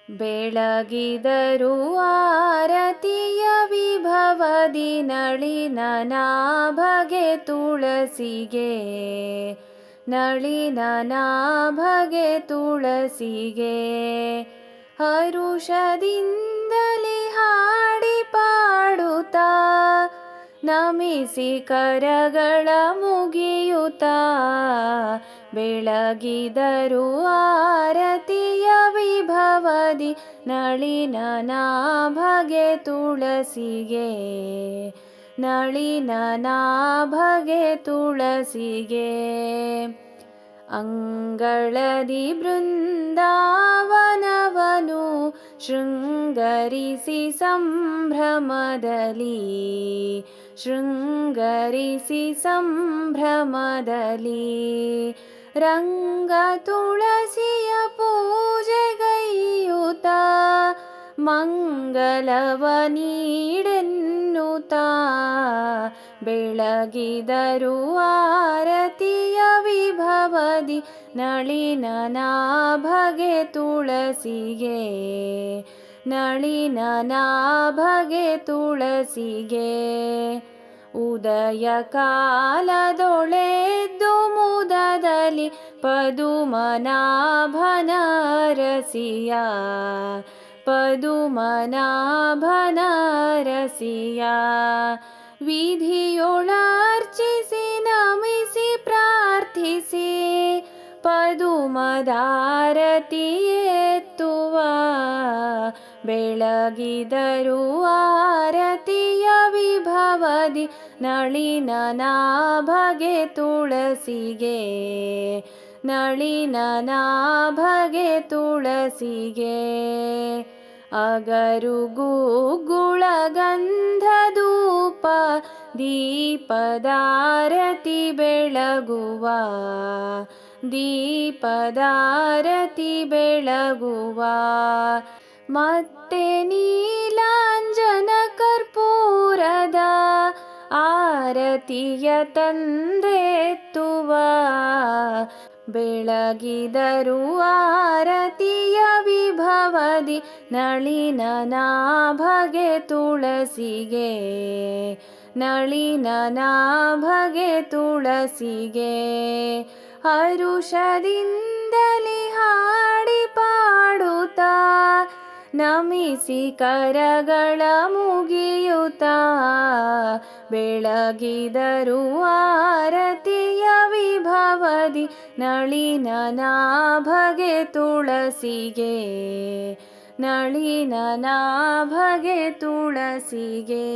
ಬೆಳಗಿದರು ಆರತಿಯ ವಿಭವದಿ ನಳಿನ ನಾಭಗೆ ತುಳಸಿಗೆ, ನಳಿನ ನಾಭಗೆ ತುಳಸಿಗೆ. ಹರುಷದಿಂದಲೇ ಹಾಡಿ ಪಾಡುತ್ತಾ ನಮಿಸಿ ಕರಗಳ ಮುಗಿಯುತ್ತಾ, ಬೆಳಗಿದರು ಆರತಿಯ ವಿಭವದಿ ನಳಿನ ನಾಭಗೆ ತುಳಸಿಗೆ, ನಳಿನ ನಾಭಗೆ ತುಳಸಿಗೆ. ಅಂಗಳದಿ ಬೃಂದಾವನವನು ಶೃಂಗರಿಸಿ ಸಂಭ್ರಮದಲ್ಲಿ, ಶೃಂಗರಿಸಿ ಸಂಭ್ರಮದಲ್ಲಿ. ರಂಗ ತುಳಸಿಯ ಪೂಜೆಗೈಯುತ್ತಾ ಮಂಗಲವ ನೀಡೆನ್ನುತ್ತಾ, ಬೆಳಗಿದರು ಆರತಿಯ ವಿಭವದಿ ನಳಿನ ನಾಭಗೆ ತುಳಸಿಗೆ, ನಳಿನ ನಾಭಗೆ ತುಳಸಿಗೆ. ಉದಯ ಕಾಲದೊಳೆದ್ದು ಮುದದಲ್ಲಿ ಪದುಮನಾಭನ ರಸಿಯ, ಪದುಮನಾಭನ ರಸಿಯ. ವಿಧಿಯೊಳರ್ಚಿಸಿ ನಮಿಸಿ ಪ್ರಾರ್ಥಿಸಿ ಪದುಮದಾರತಿ ಎತ್ತುವ, ಬೆಳಗಿದರು ಆರತಿಯ ವಿಭವದಿ ನಳಿನ ನಾಭಗೆ ತುಳಸಿಗೆ, ನಳಿನ ನಾಭಗೆ ತುಳಸಿಗೆ. ಅಗರು ಗೂಗುಳ ಗಂಧಧೂಪ ದೀಪದಾರತಿ ಬೆಳಗುವ, ದೀಪದಾರತಿ ಬೆಳಗುವ. ಮತ್ತೆ ನೀಲಾಂಜನ ಕರ್ಪೂರದ ಆರತಿಯ ತಂದೆತ್ತುವ, ಬೆಳಗಿದರು ಆರತಿಯ ವಿಭವದಿ ನಳಿನ ನಾಭಗೆ ತುಳಸಿಗೆ, ನಳಿನ ನಾಭಗೆ ತುಳಸಿಗೆ. ಹರುಷದಿಂದಲೇ ಹಾಡಿ ಪಾಡುತ್ತಾ ನಮಿಸಿ ಕರಗಳ ಮುಗಿಯುತ್ತಾ, ಬೆಳಗಿದರು ಆರತಿಯ ವಿಭವದಿ ನಳಿನ ನಾಭಗೆ ತುಳಸಿಗೆ, ನಳಿನ ನಾಭಗೆ ತುಳಸಿಗೆ.